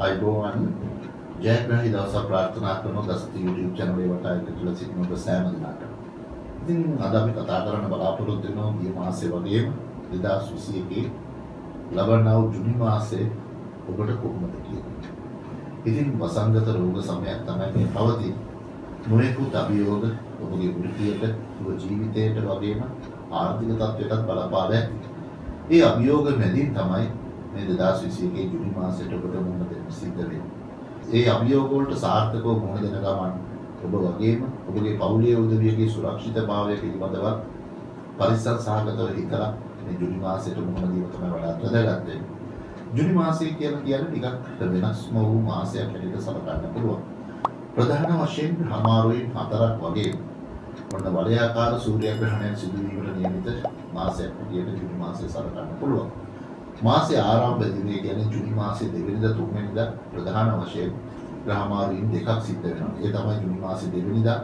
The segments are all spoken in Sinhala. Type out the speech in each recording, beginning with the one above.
අයිබෝවන් ජයග්‍රහී දවසක් ප්‍රාර්ථනා කරන දසති YouTube channel එක වටා එකතුලා සිටින ඔබ සෑම දිනකට. ඉතින් අද අපි කතා කරන්න බලාපොරොත්තු වෙනවා ගිය මාසේ වගේම 2021 ලබන ජුනි මාසේ ඔබට කොහොමද කියන්නේ. ඉතින් වසංගත රෝග සමයක් තමයි මේ පවතින. නොයෙකුත් අභියෝග ඔබගේ වෘත්තියට, ඔබ ජීවිතයට වගේම ආර්ථික තත්ත්වයටත් බලපාලා ඇති. ඒ අභියෝග මැදින් තමයි මේ 2021 ජුනි මාසයට ඔබට මුහුණ දෙන්න සිද්ධ වෙන්නේ. ඒ අභියෝග වලට සාර්ථකව මුහුණ දෙන ගමන් ඔබ වගේම ඔබගේ පවුලේ උදවියගේ සුරක්ෂිතභාවය පිළිබඳව පරිස්සම් සහගතව හිතලා මේ ජුනි මාසයට මුහුණ දීම තමයි වඩාත් වැදගත් වෙන්නේ. ජුනි මාසය කියලා කියන්නේ ටිකක් වෙනස්ම වූ මාසයක් හැටියට සලකන්න පුළුවන්. ප්‍රධාන වශයෙන් හමාරුවෙන් 4ක් වගේ වන්න වලයාකාර සූර්යග්‍රහණයක් සිදුවීමට නියමිත මාසයක් හැටියට ජුනි මාසය සලකන්න පුළුවන්. මාසයේ ආරම්භ දිනේ කියන්නේ ජුනි මාසයේ 2 වෙනිදා 3 වෙනිදා ප්‍රධාන වශයෙන් ග්‍රහමාරුයින් දෙකක් සිද්ධ වෙනවා. ඒ තමයි ජුනි මාසයේ 2 වෙනිදා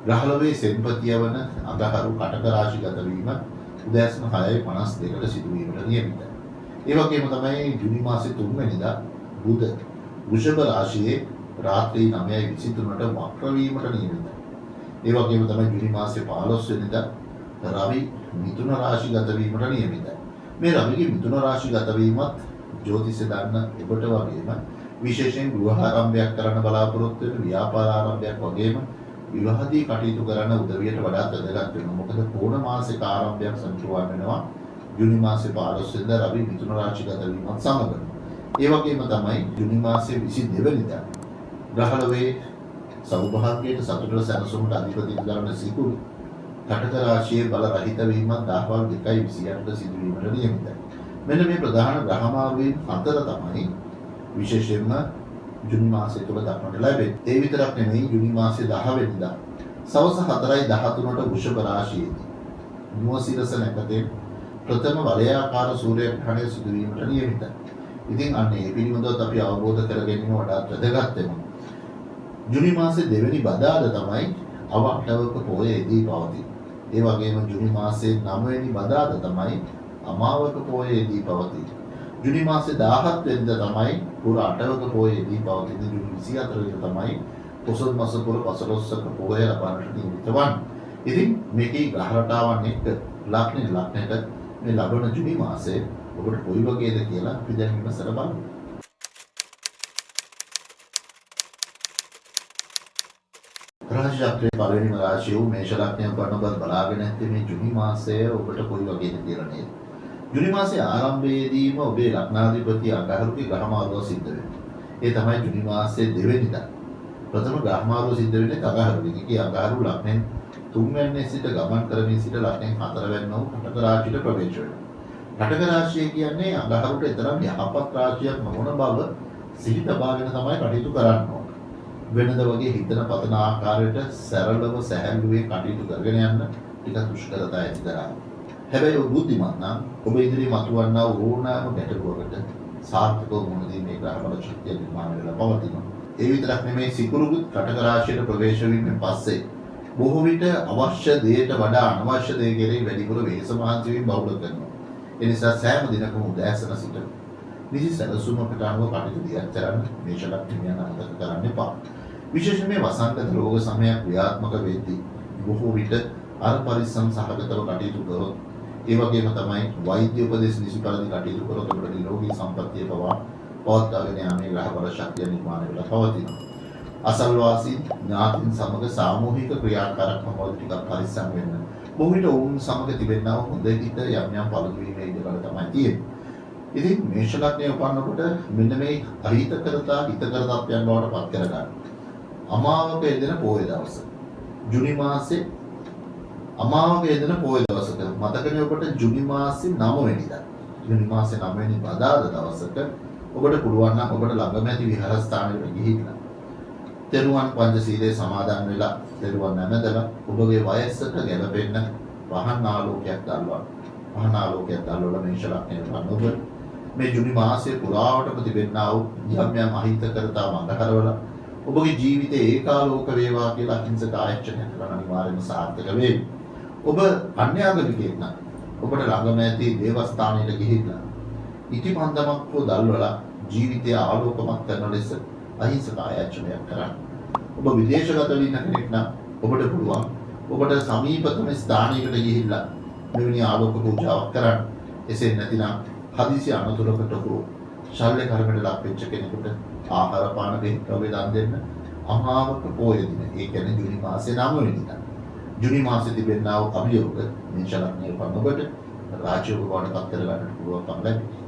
ග්‍රහලෝකයේ සෙන්පතිය වන අඟහරු කටක රාශිගත වීම උදෑසන 6:52ට සිදුවීමට නියමිතයි. ඒ වගේම තමයි ජුනි මාසයේ 3 වෙනිදා බුධ වෘෂභ රාශියේ රාත්‍රී 9:23ට වක්‍ර වීමට නියමිතයි. ඒ වගේම තමයි ජුනි මාසයේ 15 වෙනිදා රවි මිථුන රාශිගත වීමට නියමිතයි. මේ රවිගේ මිථුන රාශිගත වීමත් ජ්‍යොතිෂය දන්න ඔබට වගේම විශේෂයෙන් ගෘහ ආරම්භයක් කරන්න බලාපොරොත්තු වෙන ව්‍යාපාර ආරම්භයක් වගේම විවාහදී කටයුතු කරන උදවියට වඩාත් වැදගත් වෙනවා. මොකද පෝණ මාසික ආරම්භයක් සම්පූර්ණ වෙනවා ජුනි මාසේ 15 වෙනිදා රවි මිථුන රාශිගත වීමත් සමග. ඒ වගේම තමයි ජුනි මාසේ 22 වෙනිදා ග්‍රහලෝකයේ සෞභාග්‍යයට සතුටට සැනසීමට අධිපති කරන සිකුරු කටක රාශියේ බල රහිත වීමත් දහවල් 2:28ට සිදුවීමට නියමිතයි. මෙන්න මේ ප්‍රධාන ග්‍රහමාරුවෙන් 4 තමයි විශේෂයෙන්ම ජුනි මාසය තුළ දක්නට ලැබෙන්නේ. ඒ විතරක් නෙමෙයි ජුනි මාසයේ 10 වෙනිදා සවස් 4:13ට වෘෂභ රාශියේදී නුවසිරස නැකතේ ප්‍රථම වලයාකාර සූර්යග්‍රහණය සිදුවීමට නියමිතයි. ඉතින් අන්න ඒ පිළිබඳව අපි අවබෝධ කර ගැනීම වඩාත් වැදගත් වෙනවා. ජුනි මාසයේ 2 වෙනි බදාදා තමයි අව අටවක පොයේදී පවතී. ඒ වගේම ජුනි මාසයේ 9 වෙනි බදාදා තමයි අමාවක පොයේදී පවතී. ජුනි මාසයේ 17 වෙනිදා තමයි පුර අටවක පොයේදී පවතින. ජුනි 24 වෙනිදා තමයි පොසොන් මාස පුර 15ක පොය ලබන්නට නියමිත වන්නේ. ඉතින් මේකේ ග්‍රහ රටාවන් එක්ක ලග්නයට මේ ලබන ජුනි මාසයේ ඔබට කොයි වගේද කියලා අපි දැන් විමසලා බලමු. රාශි චක්‍රයේ පළවෙනිම රාශිය වූ මේෂ ලග්නය කරන බල බලාගෙන ඇත්තේ මේ ජුනි මාසය ඔබට කොයි වගේද කියලා නේද? ජුනි මාසයේ ආරම්භයේදීම ඔබේ ලග්නාධිපති අඟහරුගේ ග්‍රහමාරුව සිද්ධ වෙනවා. ඒ තමයි ජුනි මාසයේ 2 වෙනිදා. ප්‍රථම ග්‍රහමාරුව සිද්ධ වෙන්නේ අඟහරුගෙන්. ඒකේ අඟහරු ලග්නෙන් 3 වෙනිදා සිට ගමන් කරමින් සිට ලග්නෙන් 4 වෙනිදා වූ කටක රාශියට ප්‍රවේශ වෙනවා. කටක රාශිය කියන්නේ අඟහරුට තරම් යහපත් රාශියක් නොවන බව සිහි තබාගෙන තමයි කටයුතු කරන්න ඕන. වෙනද වගේ හිතන පතන ආකාරයට සරලව සැහැල්ලුවේ කටයුතු කරගෙන යන්න ටිකක් දුෂ්කරතා ඇති කරා. හැබැයි ඔබ බුද්ධිමත් නම් ඔබ ඉදිරියේ මතුවන්නා ඕනෑම ගැටලුවකට සාර්ථකව මුහුණ දීමේ ග්‍රහබල ශක්තිය නිර්මාණය වෙලා පවතිනවා. ඒ විතරක් නෙමෙයි සිකුරුත් කටක රාශියට ප්‍රවේශ වීමෙන් පස්සේ බොහෝ විට අවශ්‍ය දෙයට වඩා අනවශ්‍ය දේ කෙරෙහි වැඩිපුර වෙහෙස මහන්සි වීම බහුල කරනවා. ඒ නිසා සෑම දිනකම උදෑසන සිට නිසි සැලසුමකට අනුව කටයුතු දියත් කරන්න මේෂ ලග්නය අමතක කරන්න එපා. විශේෂයෙන් මේ වසංගත රෝග සමයක් ක්‍රියාත්මක වෙද්දී බොහෝ විට අර පරිස්සම් සහගතව කටයුතු කරොත් ඒ වගේම තමයි වෛද්‍ය උපදෙස් නිසි පරිදි කටයුතු කරොත් ඔබට නිරෝගී සම්පන්නිය පවත්වාගෙන යාමේ ග්‍රහබල ශක්තිය නිර්මාණය වෙලා පවතිනවා. අසල්වාසී ඥාතීන් සමග සාමූහික ක්‍රියාකාරකම් වල ටිකක් පරිස්සම් වෙන්න. බොහෝ විට ඔවුන් සමග තිබෙනා හොඳ හිත යම් යම් පළදු වීමේ ඉඩකඩ තමයි තියෙන්නේ. ඉතින් මේෂ ලග්නය උපන්නකොට මෙන්න මේ අහිතකරතා හිතකර තත්ත්වයන් බවට පත් කර ගන්න. අමාවක යෙදෙන පොය දවස. ජුනි මාසේ අමාවක යෙදෙන පොය දවසක මතකනේ ඔබට ජුනි මාසේ 9 වෙනිදා. ජුනි මාසේ 9 වෙනි බදාදා දවසක ඔබට පුළුවන් නම් ඔබට ළඟම ඇති විහාරස්ථානයකට ගිහිල්ලා තෙරුවන් පංචශීලයේ සමාදන් වෙලා තෙරුවන් නැමදලා ඔබගේ වයසට ගැලපෙන්න පහන් ආලෝකයක් දැල්වන්න. පහන් ආලෝකයක් දැල්වලා මේෂ ලග්නය උපන්න ඔබ මේ ජුනි මාසයේ පුරාවටම තිබෙනා වූ යම් යම් අහිතකරතා මඟහරවල ඔබගේ ජීවිතේ ඒකාලෝක වේවා කියලා අහිංසක ආයතනයක් කරන අනිවාර්යයෙන්ම සාර්ථක වෙයි. ඔබ අන්‍යාගමිකයෙක් නම් ඔබට ළඟම ඇති දේවස්ථානයට ගිහිල්ලා ඉටිපන්දමක් හෝ දල්වලා ජීවිතය ආලෝකමත් කරන ලෙස අහිංසක ආයාචනයක් කරන්න. ඔබ විදේශගත වෙන්න කෙනෙක් නම් ඔබට පුළුවන් ඔබට සමීපතම ස්ථානයකට ගිහිල්ලා මෙවැනි ආලෝක පූජාවක් කරන්න. එසේ නැතිනම් හදිසි අනතුරකට හෝ ශල්‍ය කර්මයට ලක් වෙච්ච කෙනෙකුට ආහාර පාන වේවි දන් දෙන්න අමාවක පොය දින. ඒ කියන්නේ ජූනි මාසේ 9 වෙනිදා. ජූනි මාසේ තිබෙනා වූ අභියෝග මේ ශලක්නිය පන්න ඔබට රාජ්‍යෝග බවට පත් කර ගන්නට පුළුවන්කම ලැබේ.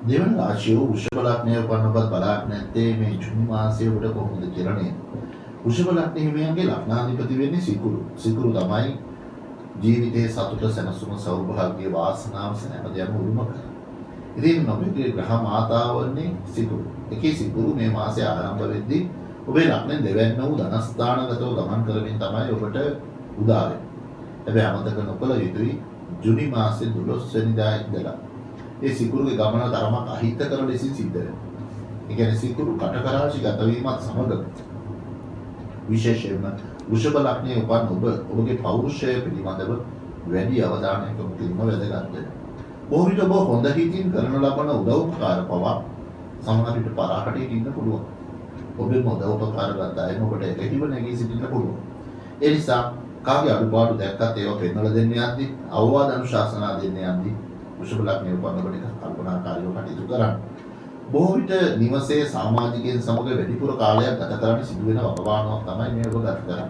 දෙවන රාශිය වෘෂභ ලග්නයේ උපන්න ඔබත් බලාගෙන නැත්තේ මේ ජූනි මාසයේ උඩ කොහොමද කියලා නේද? වෘෂභ ලග්න හිමියන්ගේ ලග්නාධිපති වෙන්නේ සිකුරු. සිකුරු තමයි ජීවිතයේ සතුට සැනසුම සෞභාග්‍ය වාසනාව සැනපදයම උරුම කරන්නේ. ඉතින් ඔබේ ග්‍රහ මාතාවන්නේ සිකුරු. එකී සිකුරු මේ මාසයේ ආරම්භ වෙද්දී ඔබේ ලග්නෙන් දෙවැන්න වූ ධනස්ථානගතව ගමන් කරමින් තමයි ඔබට උදා වෙන්නේ. හැබැයි අමතක නොකළ යුතුයි ජූනි මාසයේ 12 වෙනිදා ඉඳලා ඒ සිකුරුගේ ගමන තරමක් අහිතකර ලෙසින් සිද්ධ වෙනවා. ඒ කියන්නේ සිකුරු කටකරාශි ගත වීමත් සමග විශේෂයෙන්ම වෘෂභ ලග්නයේ උපන් ඔබගේ පෞරුෂය පිළිබඳව වැඩි අවධානයක් යොමු කිරීම වැදගත් වෙනවා. බොහෝ විට ඔබ හොඳ හිතින් කරන ලබන උදව්පකාර පවා සමහර විට පරාකටේ ඉන්න පුළුවන්. ඔබෙම උදව්පකාර ගත අයම ඔබට එළකිව නැගී සිටින්න පුළුවන්. ඒ නිසා කාගේ අඩුපාඩු දැක්කත් ඒවා පෙන්වලා දෙන්න යද්දී අවවාද අනුශාසනා දෙන්න යද්දී වෘෂභ ලග්නයේ උපන් ඔබට කල්පනාකාරීව කටයුතු කරන්න. බොහෝ විට නිවසේ සමාජිකයන් සමග වැඩිපුර කාලයක් ගත කරන්න සිදුවෙන වකවානුවක් තමයි මේ ඔබ ගත කරන්නේ.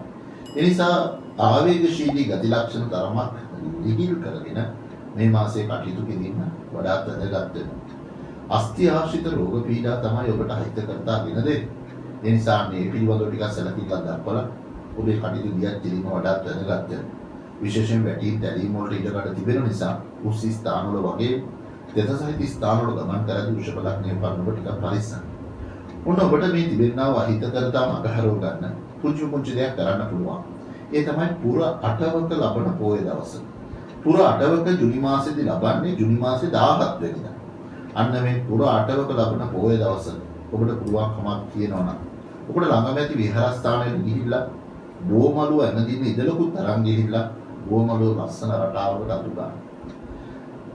ඒ නිසා ආවේගශීලී ගති ලක්ෂණ තරමක් ලිහිල් කරගෙන මේ මාසයේ කටයුතු කිරීම වඩාත් වැදගත් වෙනවා. අස්ථි ආශ්‍රිත රෝග පීඩා තමයි ඔබට හිත කරතා ගෙන දෙන්නේ. ඒ නිසා මේ පිළිබඳව ටිකක් සැලකිල්ලක් දක්වලා ඔබේ කටයුතු දියත් කිරීම වඩාත් වැදගත් වෙනවා. විශේෂයෙන් වැටීම් තැලීම් වලට ඉඩකඩ තිබෙන නිසා කුස්සි ස්ථානවල වගේ දෙතසහිත ස්ථානවල ගමන් කරද්දී වෘෂභ ලග්නයේ උපන් ඔබ ටිකක් පරිස්සම්. ඔන්න ඔබට මේ තිබෙනා වූ අහිතකරතා මගහරව ගන්න පුංචි දෙයක් කරන්න පුළුවන්. ඒ තමයි පුර අටවක ලබන පොය දවස. පුර අටවක ජූනි මාසෙදී ලබන්නේ ජූනි මාසේ 17 වෙනිදා. අන්න මේ පුර අටවක ලබන පොය දවස ඔබට පුළුවන්කමක් තියෙනවා නම් ඔබට ළඟම ඇති විහාරස්ථානයට ගිහිල්ලා බෝමලුව ඇනදින ඉදලකුත් තරම් ගිහිල්ලා බෝමලුව ලස්සන රටාවකට අතු ගන්න.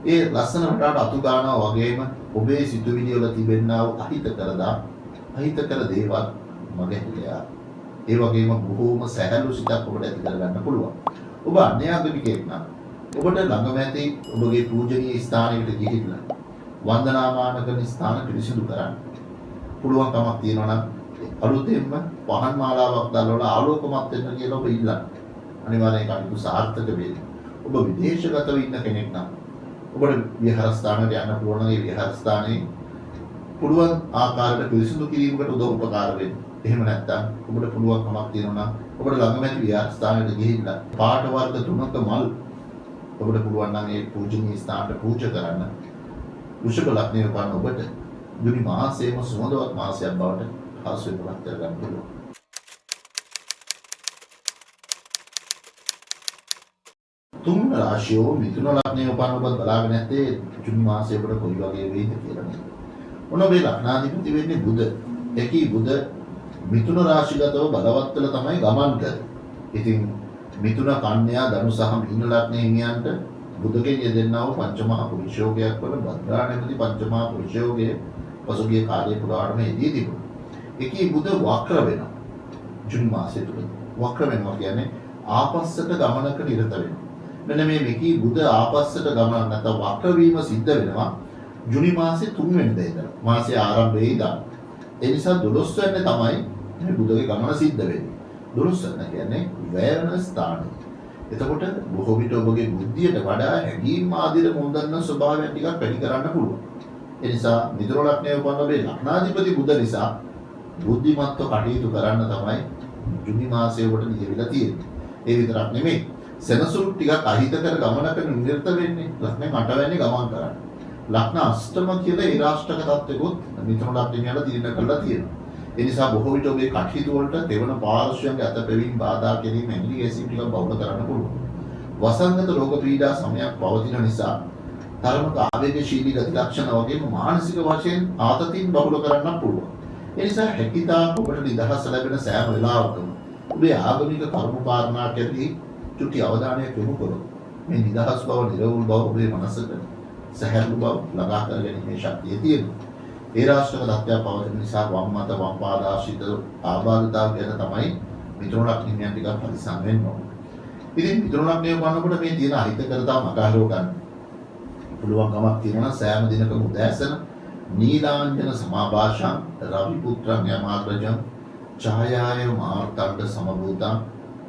ඒ ලස්සන රටාවට අතු ගන්නවා වගේම ඔබේ සිතුවිලි වල තිබෙනා වූ අහිතකර දේවල් මගහැරලා ඒ වගේම බොහෝම සැහැල්ලු සිතක් ඔබට ඇති කරගන්න පුළුවන්. ඔබ අන්‍යාගමිකයෙක් නම් ඔබට ළඟම ඇති ඔබගේ පූජනීය ස්ථානයකට ගිහිල්ලා වන්දනාමාන කරන ස්ථාන පිරිසිදු කරන්න පුළුවන්කමක් තියෙනවා නම් අලුතෙන්ම පහන් මාලාවක් දැල්වලා ආලෝකමත් වෙන්න කියලා ඔබ ඉල්ලන්න. අනිවාර්යයෙන් කටයුතු සාර්ථක වෙයි. ඔබ විදේශගතව ඉන්න කෙනෙක් නම් ඔබට විහාරස්ථානයට යන්න පුළුවන්. ඒ විහාරස්ථානයේ පුළුවන් ආකාරයට පිරිසිදු කිරීමකට උදව් උපකාර වෙන්න. එහෙම නැත්නම් ඔබට පුළුවන්කමක් තියෙනවා නම් ඔබට ළඟම ඇති විහාරස්ථානයට ගිහිල්ලා පාට වර්ග 3ක මල් ඔබට පුළුවන් නම් ඒ පූජනීය ස්ථානට පූජා කරන්න. වෘෂභ ලග්නයේ උපන් ඔබට ජූනි මාසයේම සුවඳවත් මාසයක් බවට හසු වෙනවත් කරගන්න පුළුවන්. තුන් රාශියෝ මිථුන ලග්නයේ උපන් ඔබත් බලාගෙන නැත්තේ ජූනි මාසයේ ඔබට කොයි වගේ වෙයිද කියලා නේද? ඔන්න ඔබේ ලග්නාධිපති වෙන්නේ බුධ. එකී බුධ මිථුන රාශිගතව බලවත් වෙලා තමයි ගමන් කරන්නේ. ඉතින් මිථුන කන්‍යා ධනු සහ මීන ලග්නයේ හිමියන්ට බුධගෙන් යෙදෙනා වූ පංචමහා පුරුෂ යෝගයක් වල භද්‍රා නැමැති පංචමහා පුරුෂ යෝගයේ පසුගිය කාලයේ පුරාටම යෙදී තිබුණා. එකී බුධ වක්‍ර වෙනවා. ජූනි මාසයේ තුල වක්‍ර වෙනවා කියන්නේ ආපස්සට ගමනක නිරත වෙනවා. මෙන්න මේ මෙකී බුධ ආපස්සට ගමන නැත්නම් වක්‍ර වීම සිද්ධ වෙනවා ජූනි මාසයේ 3 වෙනිදා ඉඳලා. මාසයේ ආරම්භයේ ඉඳන්. ඒ නිසා 12 වෙනිදා තමයි මේ බුධගේ ගමන සිද්ධ වෙන්නේ. 12 වෙනිදා කියන්නේ වෑයන ස්ථානය. එතකොට බොහෝ විට ඔබගේ බුද්ධියට වඩා හැඟීම් ආදිර මොඳන්න ස්වභාවයන් ටිකක් වැඩි කරන්න පුළුවන්. ඒ නිසා මිථුන ලග්නයේ උපන් ඔබේ ලග්නාධිපති බුධ නිසා බුද්ධිමත්ව කටයුතු කරන්න තමයි ජූනි මාසයේ ඔබට නියමිලා තියෙන්නේ. ඒ විතරක් නෙමෙයි සෙනසුරු ටිකක් අහිතකර ගමනක නිරත වෙන්නේ ලග්නෙන් 8 වෙනි ගමන් කරන්න. ලග්න අෂ්ටම කියලා ඒ රාෂ්ටක තත්ත්වෙකුත් මිථුන ලග්නයෙන් යලා තීරණය කරලා තියෙනවා. ඒ නිසා බොහෝ විට ඔබේ කටයුතු වලට දෙවන පාර්ශ්වයන්ගේ අතපෙවීම බාධා කිරීම ඇඟිලි ගැසීම් ටිකක් බහුල කරන්න පුළුවන්. වසංගත රෝග පීඩා සමයක් පවතින නිසා තරමක ආවේගශීලී ගති ලක්ෂණ වගේම මානසික වශයෙන් ආතතින් බහුල කරන්න පුළුවන්. ඒ නිසා හැකියතාක් ඔබට නිදහස ලැබෙන සෑම වෙලාවකම ඔබේ ආගමික කර්ම කාරණා කෙරෙහි චුටි අවධානයක් යොමු කරොත් මේ නිදහස් බව, නිරවුල් බව ඔබේ මනසට සැහැල්ලු බව ළඟා කරගැනීමේ ශක්තිය තියෙනවා. ඒ රාශියක තත්ත්වයක් පවතින නිසා වම් අත වම් පාද ආශ්‍රිත ආබාධතාව ගැන තමයි මිතුරු ලක්ෂණයන් ටිකක් පරිස්සම් වෙන්න ඕනේ. ඉතින් මිතුරු ලක්ෂණය වන්නකොට මේ තියෙන අහිතකරතා මගහරව ගන්න පුළුවන්කමක් තියෙනවා. සෑම දිනකම උදෑසන නීලාංජන සමාභාෂං රවි පුත්‍රං යමාග්‍රජං ඡායාය මාර්තණ්ඩ සමභූතං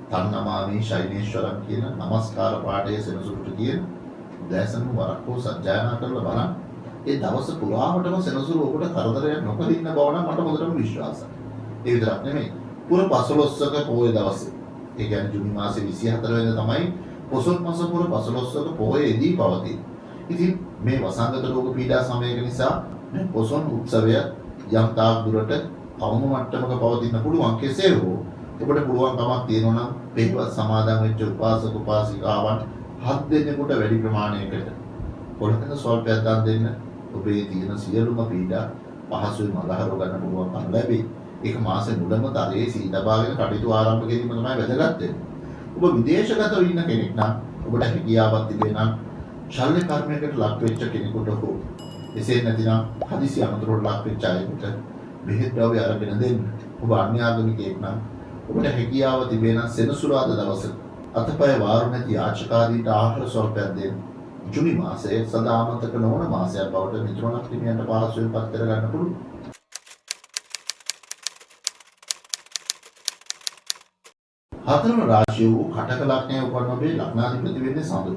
තන්නමාමි ශෛනේශ්වරං කියන নমස්කාර පාඨයේ සෙනසුරුට කියන උදෑසන වරක් හෝ සජ්ජායනා කරලා බලන්න. ඒ දවස පුරාවටම සෙනසුරු ඔබට කරදරයක් නොකර ඉන්න බව නම් මට හොඳටම විශ්වාසයි. ඒ විතරක් නෙමෙයි. පුර 15ක පොහොය දවසේ. ඒ කියන්නේ ජූනි මාසේ 24 වෙනිදා තමයි පොසොන් මාස පුර 15ක පොහොයේදී පවතී. ඉතින් මේ වසංගත රෝග පීඩා සමයක නිසා මේ පොසොන් උත්සවය යම් තාක් දුරට අවම මට්ටමක පවතින්න පුළුවන්. කෙසේ හෝ ඔබට පුළුවන්කමක් තියෙනවා නම් මේවත් සමාදන් වෙච්ච උපාසක උපාසිකාවන් 7 දෙනෙකුට වැඩි ප්‍රමාණයකට පොළකට ස්වල්පයක් දන් දෙන්න ඔබේ තියෙන සියලුම පීඩා පහසුවෙන් මගහරව ගන්න පුළුවන්කම ලැබේ. ඒක මාසේ මුලම තරයේ සී තබාගෙන කටයුතු ආරම්භ කිරීම තමයි වැදගත් වෙන්නේ. ඔබ විදේශගතව ඉන්න කෙනෙක් නම් ඔබට හැකියාවක් තිබේ නම් ශල්‍ය කර්මයකට ලක් වෙච්ච කෙනෙකුට හෝ එසේ නැතිනම් හදිසි අනතුරකට ලක් වෙච්ච අයෙකුට බෙහෙත් ද්‍රව්‍ය අරගෙන දෙන්න. ඔබ අන්‍ය ආගමිකයෙක් නම් ඔබට හැකියාව තිබේ නම් සෙනසුරාදා දවසේ අතපය වාරු නැති යාචකාදීන්ට ආහාර ස්වල්පයක් දෙන්න. ජුනි මාසයේ සදාමතක නොවන මාසයක් බවට මිතුරු ලක්ෂණයන්ට පහසුවෙන් පත් කර ගන්න පුළුවන්. හතරම රාශිය වූ කටක ලග්නය උපන් ඔබේ ලග්නාධිපති වෙන්නේ සඳු.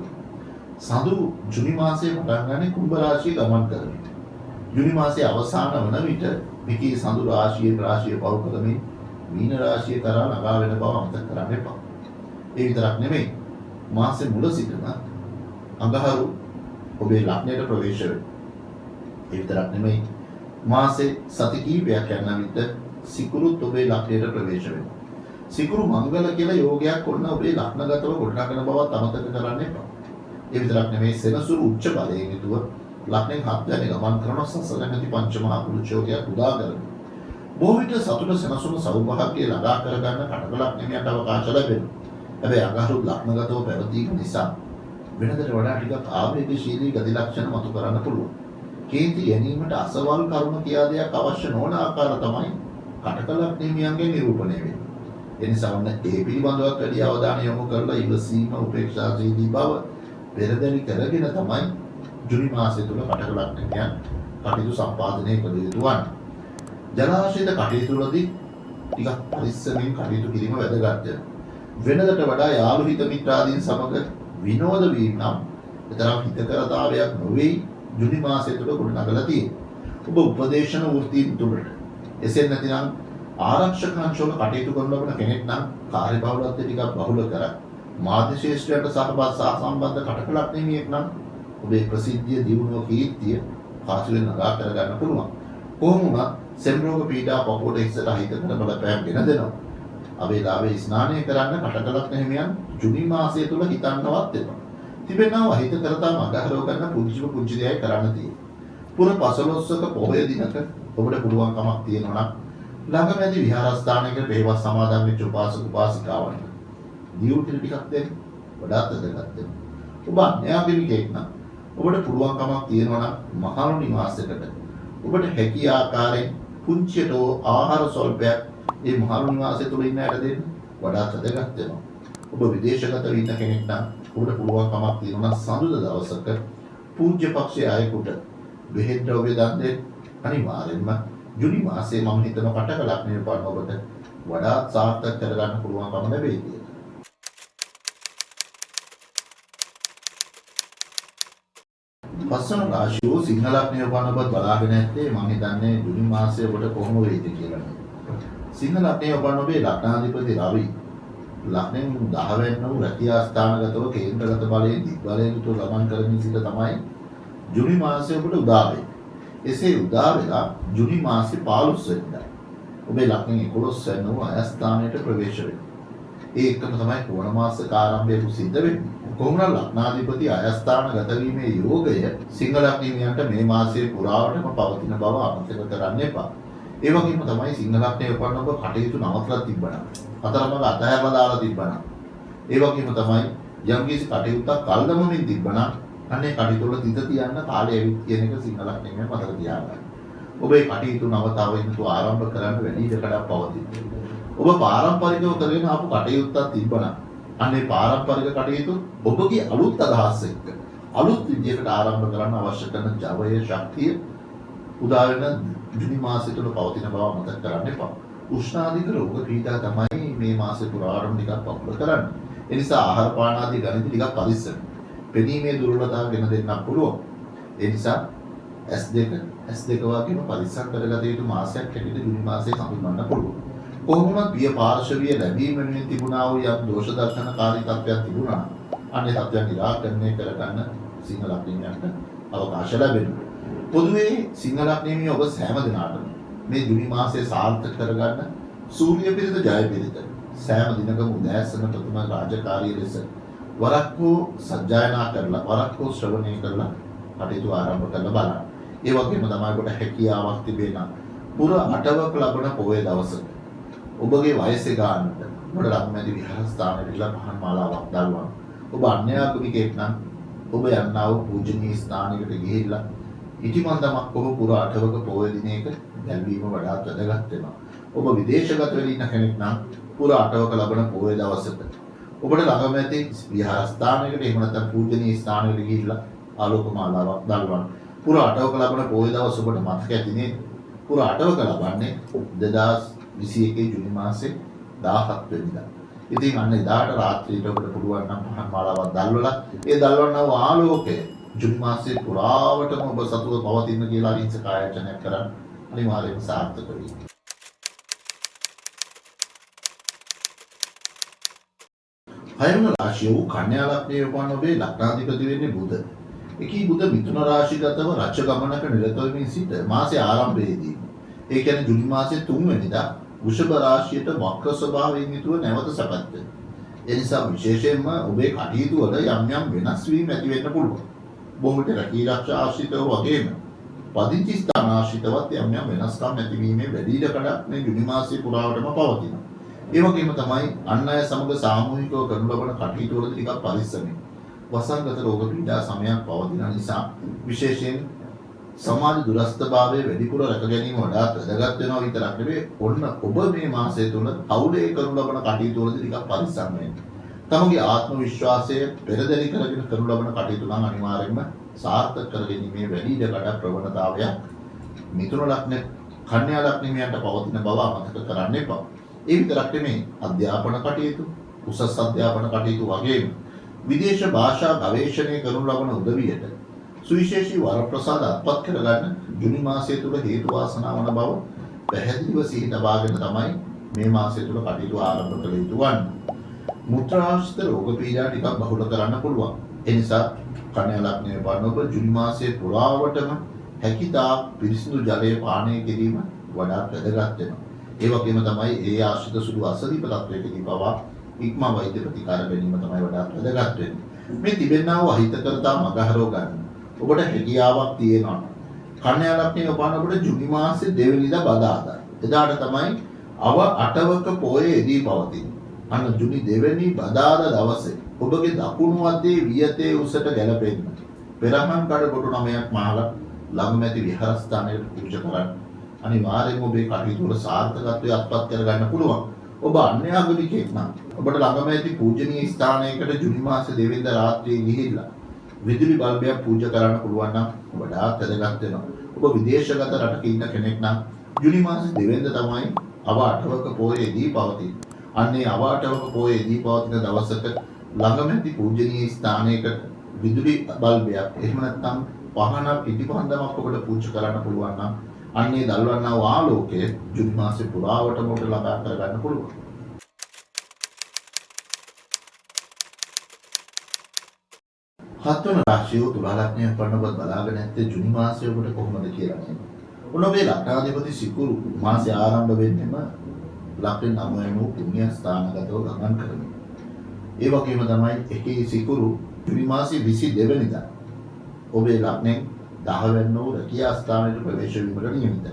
සඳු ජුනි මාසයේ පටන් ගන්නේ කුම්භ රාශිය ගමන් කරමින්. ජුනි මාසයේ අවසාන වන විට විකී සඳු රාශිය පව කරමින් මීන රාශිය කරා ළඟා වෙන බව අමතක කරන්න එපා. ඒ විතරක් නෙමෙයි. මාසයේ මුල සිටම අඟහරු ඔබේ ලග්නයට ප්‍රවේශ වෙනවා. ඒ විතරක් නෙමෙයි. මාසේ සති කිහිපයක් යන විට සිකුරුත් ඔබේ ලග්නයට ප්‍රවේශ වෙනවා. සිකුරු මංගල කියලා යෝගයක් කරන ඔබේ ලග්නගතව ගොඩනගන බවත් අමතක කරන්න එපා. ඒ විතරක් නෙමෙයි සෙනසුරු උච්ච බලයෙන් යුතුව ලග්නෙන් 7 යන ගමන් කරන සසල නැති පංචමහා පුරුෂ යෝගයක් උදා කරගන්න. බොහෝ විට සතුට සෙනසුරු සෞභාග්‍ය ළඟා කරගන්න කටක ලග්නයට අවකාශ ලැබෙනවා. හැබැයි අඟහරු ලග්නගතව පැවතීම නිසා වෙනදට වඩා ටිකක් ආවේගශීලී ගති ලක්ෂණ මතු කරන්න පුළුවන්. කේන්ති ගැනීමට අසවල් කර්ම කියා දෙයක් අවශ්‍ය නොවන ආකාර තමයි කටක ලග්නියන්ගේ නිරූපණය වෙන්නේ. ඒ නිසා වන්න ඒ පිළිබඳවත් වැඩි අවධානය යොමු කරලා ඉවසීම උපේක්ෂාශීලී බව පෙරදැනි කරගෙන තමයි ජුනි මාසය තුල කටක ලග්නයන් කටයුතු සම්පාදනය කළ යුතු වන්නේ. ජලාශයද කටයුතු වලදී ටිකක් පරිස්සමින් කටයුතු කිරීම වැදගත් වෙනවා. වෙනදට වඩා යාළු හිත මිත්‍රාදීන් සමග විනෝද වීම නම් තරම් හිතකරතාවයක් නොවේ ජුනි මාසය තුල ගොඩනගලා තියෙන්නේ. ඔබ උපදේශන වෘත්තීන් තුලට එසේ නැතිනම් ආරක්ෂක අංශවල කටයුතු කරන කෙනෙක් නම් කාර්යබහුලත්වය ටිකක් බහුල කරා. මාධ්‍ය ශාස්ත්‍රයට සම්බන්ධ කටක ලග්නියෙක් නම් ඔබේ ප්‍රසිද්ධිය දියුණුව කීර්තිය පාසුවෙන් නගා කර ගන්න පුළුවන්. කොහොම වුණත් සෙම් රෝග පීඩා පපුවට ඉස්සර හිත කරන බලපෑම් ගෙන දෙනවා. අවේලාවේ ස්නානය කරන්න කටක ලග්නියන් ජුනි මාසය තුල හිතන්නවත් එපා. තිබෙනවා හිත කරතා මගහරව ගන්න පුංචි දෙයක් කරන්න තියෙන්නේ. පුර 15ක පොහොය දිනක ඔබට පුළුවන්කමක් තියෙනවා නම් ළඟමැදි විහාරස්ථානයක පෙරවස් සමාදන් වෙච්ච උපාසක උපාසිකාවන් දියුටි ටිකක් දෙන්න වඩාත් වැදගත් වෙනවා. ඔබ අන්‍යාගමිකයෙක් නම් ඔබට පුළුවන්කමක් තියෙනවා නම් මහලු නිවාසයකට ඔබට හැකි ආකාරයෙන් පුංචියට ආහාර ස්වල්පයක් මේ මහලු නිවාසය තුල ඉන්න අයට දෙන්න වඩාත් වැදගත් වෙනවා. ඔබ විදේශගතව ඉන්න කෙනෙක් නම් ඔබට පුළුවන්කමක් තියෙනවා නම් සඳුද දවසක පූජ්‍ය පක්ෂයේ අයෙකුට බෙහෙත් ද්‍රව්‍ය දන් දෙන්න අනිවාර්යෙන්ම ජුනි මාසයේ මම හිතන කටක ලග්නය පාන ඔබට වඩා සාර්ථක කරගන්න පුළුවන්කම ලැබෙයි කියලා. පස්වන රාශිය සිංහ ලග්නය පාන ඔබත් බලාගෙන ඇත්තේ මම හිතන්නේ ජුනි මාසයේ ඔබට කොහොම වෙයිද කියලා. සිංහ ලග්නය පාන ඔබේ ලග්නාධිපති රවි ලග්නෙන් 10 වෙනි වූ රැකියා ස්ථානගතව කේන්ද්‍රගත බලයෙන් දිග් බලයෙන් යුතුව ගමන් කරමින් සිට තමයි ජුනි මාසයේ ඔබට උදා වෙන්නේ. එසේ උදා වෙලා ජුනි මාසේ 15 වෙනිදා ඔබේ ලග්නෙන් 11 වෙනි වූ අයස්ථානයට ප්‍රවේශ වෙනවා. ඒ එකම තමයි කොණ මාසක ආරම්භයේ සිද්ධ වෙන්නේ. කොහොමද ලග්නාධිපති අයස්ථානගත වීමේ යෝගය සිංහ ලග්නියන්ට මේ මාසයේ පුරාවටම පවතින බව අමතක කරන්න එපා. ඒ වගේම තමයි සිංහ ලග්නයේ උපන්න ඔබ කටයුතු නවත්තලා තිබ්බනම් අතරමඟ අතහැරලා දාලා තිබ්බනම් ඒ වගේම තමයි යම්කිසි කටයුත්තක් කල්දමමින් තිබ්බනම් අනේ කටයුතු වල තිත තියන්න කාලය ඇවිත් කියන එක සිංහල අක්ෂරයෙන් මතක තියාගන්න. ඔබේ කටයුතු නවතාව යුතු ආරම්භ කරන්න වැඩි ඉඩකඩක් පවතින. ඔබ පාරම්පරිකව කරගෙන ආපු කටයුත්තක් තිබ්බනම් අනේ පාරම්පරික කටයුතු ඔබගේ අලුත් අදහස් එක්ක අලුත් විදියකට ආරම්භ කරන්න අවශ්‍ය කරන ජවයේ ශක්තිය උදා වෙන ජුනි මාසය තුළ පවතින බව මතක කරන්න එපා. උෂ්ණාධික රෝග පීඩා තමයි මේ මාසෙ පුරාවටම ටිකක් පපුල කරන්නේ. ඒ නිසා ආහාර පාන ආදී ගණිත ටිකක් පරිස්සම්. පෙනීමේ දුර්වලතාව ගෙන දෙන්නත් පුළුවන්. ඒ නිසා S2 වගේම පරිස්සම් කරගත යුතු මාසයක් හැටියට ජුනි මාසය හඳුන්වන්න පුළුවන්. කොහොමවත් පිය පාර්ශවීය ලැබීම වෙනුවෙන් තිබුණා වූ යම් දෝෂ දර්ශනකාරී තත්ත්වයක් තිබුණා. අනේ තත්ත්වයන් නිරාකරණය කරගන්න සිංහල අක්ෂරයන්ට අවකාශ ලැබෙනවා. පොදුවේ සිංහල අක්ෂරයේ ඔබ සෑම දිනකටම මේ ජුනි මාසය සාර්ථක කරගන්න සූර්ය පිරිත ජය පිරිත සෑම දිනකම උදෑසන ප්‍රථම රාජකාරී ලෙස වරක් හෝ සජ්ජායනා කරලා වරක් හෝ ශ්‍රවණය කරලා කටයුතු ආරම්භ කරලා බලන්න. ඒ වගේම තමයි ඔබට හැකියාවක් තිබේ නම් පුර අටවක ලබන පොයේ දවසක ඔබගේ වයසේ ගානට ඔබට ලක්මැදි විහාරස්ථානයට ගිහිලා පහන් මාලාවක් දල්වන්න. ඔබ අන්‍යාගමිකයෙක් නම් ඔබ යන්නා වූ පූජනීය ස්ථානයකට ගිහිල්ලා ඉටිමන්දමක් ඔබ පුර අටවක පොයේ දිනයක දැල්වීම වඩාත් වැදගත් වෙනවා. ඔබ විදේශගත වෙලා ඉන්න කෙනෙක් නම් පුර අටවක ලබන පොයේ දවසක ඔබට ළඟම ඇති විහාරස්ථානයකට එහෙම නැත්නම් පූජනීය ස්ථානයකට ගිහිල්ලා ආලෝක මාලාවක් දල්වන්න. පුර අටවක ලබන පොයේ දවස ඔබට මතක ඇති නේද? පුර අටවක ලබන්නේ 2021 ජුනි මාසේ 17 වෙනිදා. ඉතින් අන්න එදාට රාත්‍රියට ඔබට පුළුවන් නම් පහන් මාලාවක් දැල්වලා ඒ දැල්වන්නව ආලෝකය ජුනි මාසේ පුරාවටම ඔබ සතුව පවතින කියලා අහිංසක ආයතනයක් කරන් අනිවාර්යයෙන්ම සාර්ථක වෙයි. හයම රාශිය වූ කන්‍යා ලග්නයේ උපන් ඔබේ ලග්නාධිපති වෙන්නේ බුධ. එකී බුධ මිථුන රාශිගතව රජ ගමනක නිරත වෙමින් සිට මාසේ ආරම්භයේදී ඒ කියන්නේ ජුනි මාසේ 3 වෙනිදා වෘෂභ රාශියට වක්‍ර ස්වභාවයෙන් යුතුව නැවත සැපත් වෙනවා. ඒ නිසා විශේෂයෙන්ම ඔබේ කටයුතු වල යම් යම් වෙනස් වීම ඇති වෙන්න පුළුවන්. බොහෝට රැකී ආරක්ෂා ආශ්‍රිතව වගේම පදිංචි ස්ථාන ආශ්‍රිතවත් යම් යම් වෙනස්කම් ඇතිවීමේ වැඩි ඉඩකඩක් මේ ජුනි මාසයේ පුරාවටම පවතිනවා. ඒ වගේම තමයි අන් අය සමග සාමූහිකව කරනු ලබන කටයුතු වලදී ටිකක් පරිස්සමෙන්. වසංගත රෝග පීඩා සමයයක් පවතින නිසා විශේෂයෙන් සමාජ දුරස්ථභාවයේ වැඩිපුර රැක ගැනීම වඩාත් වැදගත් වෙනවා විතරක් නෙවෙයි ඔන්න ඔබ මේ මාසය තුල අවුලේ කරනු ලබන කටයුතු වලදී ටිකක් පරිස්සම් වෙන්න. තමගේ ආත්ම විශ්වාසය පෙරදරි කරගෙන කරනු ලබන කටයුතු නම් අනිවාර්යයෙන්ම සාර්ථක කරගැනීමේ වැඩි ඉඩකඩ ප්‍රවණතාවයක් මිථුන ලග්න කන්‍යා ලග්නයන්ට පවතින බව අමතක කරන්න එපා. ඒ විතරක් නෙමෙයි අධ්‍යාපන කටයුතු උසස් අධ්‍යාපන කටයුතු වගේම විදේශ භාෂා ගවේෂණය කරනු ලබන උදවියට සුවිශේෂී වරප්‍රසාද අත්පත් කරගන්න ජුනි මාසය තුල හේතු වාසනා වන බව පැහැදිලිව සිහි තබාගෙන තමයි මේ මාසය තුල කටයුතු ආරම්භ කළ යුතු වන්නේ. මුත්‍රාශිත රෝග පීඩා ටිකක් බහුල කරන්න පුළුවන්. ඒ නිසා කන්‍යා ලග්නයේ වන ඔබ ජුනි මාසයේ පුරාවටම හැකිතාක් පිරිසිදු ජලය පානය කිරීම වඩාත් වැදගත් වෙනවා. ඒ වගේම තමයි ඒ ආශ්‍රිත සුළු අසනීප තත්වයකදී පවා ඉක්මා වෛද්‍ය ප්‍රතිකාර ගැනීම තමයි වඩාත් වැදගත් වෙන්නේ. මේ තිබෙනා වූ අහිතකරතා මගහරව ගන්න. ඔබට හැකියාවක් තියෙනවා. කන්‍යා ලග්නයේ ඔබන ඔබට ජුනි මාසයේ 2 වෙනිදා බදාදා. එදාට තමයි අව අටවක පොයේදී පවතින්නේ. අන්න ජුනි 2 වෙනි බදාදා දවසේ ඔබගේ දකුණු අතේ වියතේ උසට ගැලපෙන්න. පෙරහන් කඩ කොටු 9ක් මහලා ළඟම ඇති විහාරස්ථානයට පූජා කරන්න. අනිවාර්යයෙන්ම ඔබේ කටයුතු වල සාර්ථකත්වය අත්පත් කරගන්න පුළුවන්. ඔබ අන්‍යාගමිකයෙක් නම් ඔබට ළඟම ඇති පූජනීය ස්ථානයකට ජුනි මාසේ 2 වෙනිදා රාත්‍රියේ ගිහිල්ලා විදුලි බල්බයක් පූජා කරන්න පුළුවන් නම් වඩාත් වැදගත් වෙනවා. ඔබ විදේශගත රටක ඉන්න කෙනෙක් නම් ජුනි මාසේ 2 වෙනිදා තමයි අව අටවක පොයේදී පවතින්නේ. අන්නේ අව අටවක පොයේදී පවතින දවසක ළඟම ඇති පූජනීය ස්ථානයකට විදුලි බල්බයක් එහෙම නැත්නම් පහනක් පිටිපන්දමක් ඔබට පූජා කරන්න පුළුවන් නම් අන්නේ දල්වන්නා වූ ආලෝකය ජුනි මාසේ පුරාවටම ඔබට ළඟා කරගන්න පුළුවන්. හත්වන රාශිය තුලා ලග්නයේ පරණවත් බලාගෙන ඇත්තේ ජුනි මාසයේ ඔබට කොහොමද කියලා නේද? ඔනෝගේ ලග්නාධිපති සිකුරු මාසය ආරම්භ වෙන්නෙම ලග්න 9 වූ පුණ්‍ය ස්ථානගතව ගමන් කරමින්. ඒ වගේම තමයි එකේ සිකුරු ජුනි මාසයේ 22 වෙනිදා ඔබේ ලග්නෙන් 10 වෙනි වූ රැකියා ස්ථානයට ප්‍රවේශ වීමට නියමිතයි.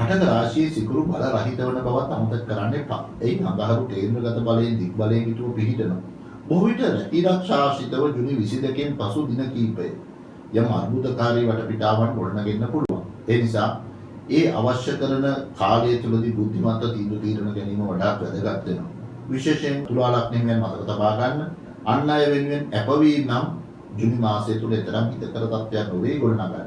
කටක රාශියේ සිකුරු බල රහිත වන බවත් අමතක කරන්න එපා. එයින් අඟහරු කේන්ද්‍රගත බලයෙන් දික් බලයෙන් යුතුව පිහිටනවා. බොහෝ විට රැකිරක්ෂාශිතව ජුනි 22කින් පසු දින කිහිපය යම් අර්බුදකාරී වටපිටාවන් ගොඩනගෙන්න පුළුවන්. ඒ නිසා ඒ අවශ්‍ය කරන කාලය තුළදී බුද්ධිමත්ව තීන්දුව ගැනීම වඩාත් වැදගත් වෙනවා. විශේෂයෙන් තුලා ලග්නයෙන් මතක තබා ගන්න අන් අය වෙනුවෙන් අපවීම නම් ජුනි මාසය තුළ එතරම් හිතකර තත්ත්වයක් නොවේ ගොඩනගන්නේ.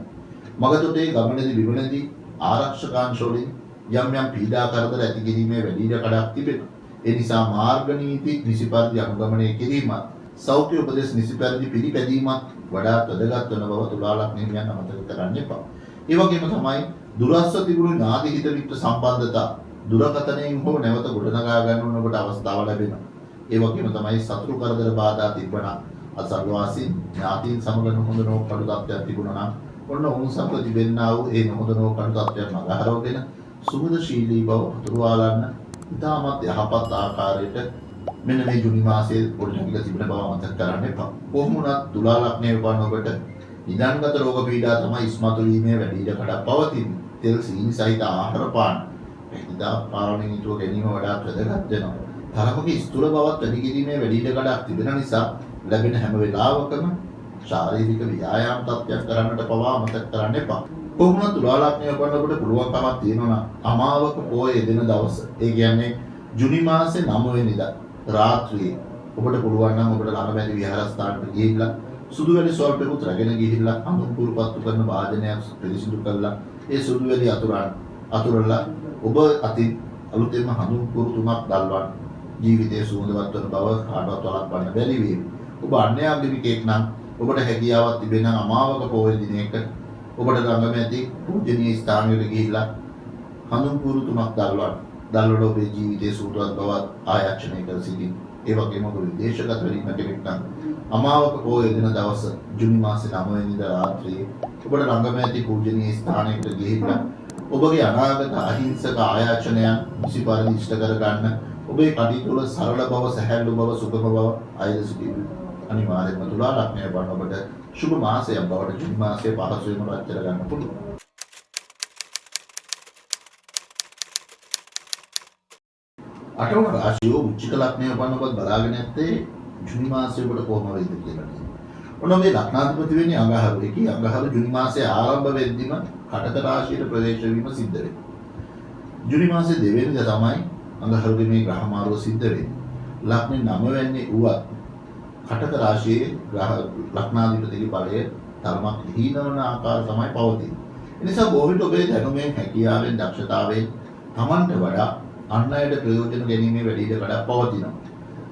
මගතොටේ ගමනේදී විවණදී ආරක්ෂකාංශවලින් යම් පීඩා කරදර ඇති කිරීමේ වැඩි ඉඩකඩක් තිබෙනවා. ඒ නිසා මාර්ග නීති නිසි පරිදි අනුගමනය කිරීමත් සෞඛ්‍ය උපදෙස් නිසි පරිදි පිළිපැදීමත් වඩාත් වැදගත් වන බව තුලා ලග්නයෙන් අමතක කරන්න එපා. ඒ වගේම තමයි දුරස්ව තිබුණු ඥාති හිත මිත්‍ර සම්බන්ධතා දුරකථනයෙන් හෝ නැවත ගොඩනගා ගන්න ඔබට අවස්ථාව ලැබෙනවා. ඒ වගේම තමයි සතුරු කරදර බාධා තිබුණා අසල්වාසීන් ඥාතීන් සමග නොහොඳ නෝකඩු තත්ත්වයක් තිබුණා නම් ඔන්න ඔවුන් සමග තිබෙන්නා වූ ඒ නොහොඳ නෝකඩු තත්ත්වයන් මගහරවගෙන සුහදශීලී බව පුරවාලන්න ඉතාමත් යහපත් ආකාරයට මෙන්න මේ ජුනි මාසයේ පොඩ්ඩක් තිබෙන බව මතක කරන්න එපා. කොහොම වුණත් තුලා ලග්නයේ උපන් ඔබට නිදානගත රෝග පීඩා තමයි ඉස්මතු වීමේ වැඩි ඉඩකඩක් පවතින්නේ. තෙල් සීනි සහිත ආහාර පාන එදිනදා පාලනයෙන් යුතුව ගැනීම වඩාත් වැදගත් වෙනවා. තරමක ස්ථූල බවත් වැඩි කිරීමේ වැඩි ඉඩකඩක් තිබෙන නිසා ලැබෙන හැම වෙලාවකම ශාරීරික ව්‍යායාම තත්ත්වයක් කරන්නට පවා අමතක කරන්න එපා. කොහොමද තුලා ලග්නය කරනකොට පුළුවන්කමක් තියෙනවා අමාවක පොය දෙන දවස. ඒ කියන්නේ ජුනි මාසේ 9 වෙනිදා රාත්‍රියේ ඔබට පුළුවන් නම් ඔබට ළඟ විහාරස්ථානට ගිහිල්ලා සුදු වැලි සොල්පෙකුත් රැගෙන ගිහිල්ලා අනුපුරුපත්තු කරන වාදනයක් පිළිසිදු කරලා ඒ සුදු වැලි අතුරලා ඔබ අතින් අලුතෙන්ම හඳුන්පුරු තුනක් දල්වන්න. ජීවිතයේ සුවඳවත් වන බව කාටවත් වළක්වන්න බැරි වේවි. ඔබ අන්‍යාගමිකයෙක් නම් ඔබට හැකියාවක් තිබෙන අමාවක පොහොය දිනයක ඔබට ළඟමැති පූජනීය ස්ථානයකට ගිහිල්ලා හඳුන්පුරු තුනක් දල්වලා ඔබේ ජීවිතයේ සුවඳවත් බව ආයෝජනය කර සිටින්න. ඒ වගේම ඔබ විදේශගත වෙන්න කෙනෙක් නම් අමාවක පොහොය දින දවස ජුනි මාසේ 9 වෙනිදා රාත්‍රියේ ඔබට ළඟමැති පූජනීය ස්ථානයකට ගිහිල්ලා ඔබගේ අනාගත අහිංසක ආයාචනයන් නිසි පරිදි ඉෂ්ට කර ගන්න. ඔබේ කටයුතු වල සරල බව, සැහැල්ලු බව, සුගම බව අයද සිටින්න. අනිවාර්යයෙන්ම තුලා ලග්නය වන ඔබට සුබ මාසයක් බවට ජුනි මාසයේ පහසුවෙන්ම රැස් කර ගන්න පුළුවන්. අටවන රාශිය උච්චික ලග්නය වන ඔබත් බලාගෙන ඇත්තේ ජුනි මාසයේ ඔබට කොහොම වෙයිද කියලා. ඔන්න මේ ලග්නාධිපති වෙන්නේ අඟහරු. ඒකී අඟහරු ජුනි මාසයේ ආරම්භ වෙද්දිම කටක රාශියට ප්‍රවේශ වීම සිද්ධ වෙනවා. ජුනි මාසයේ 2 වෙනිදා තමයි අඟහරුගේ මේ ග්‍රහ මාරුව සිද්ධ වෙන්නේ. ලග්නේ 9 වෙන්නේ වුවත් කටක රාශියේ ලග්නාධිපතිගේ බලය තරමක් හීනවන ආකාර තමයි පවතින්නේ. ඒ නිසා බොහෝ විට ඔබේ දැනුමෙන් හැකියාවෙන් දක්ෂතාවයෙන් Tamanට වඩා අන් අයට ප්‍රයෝජන ගැනීමේ වැඩි ඉඩකඩක් පවතිනවා.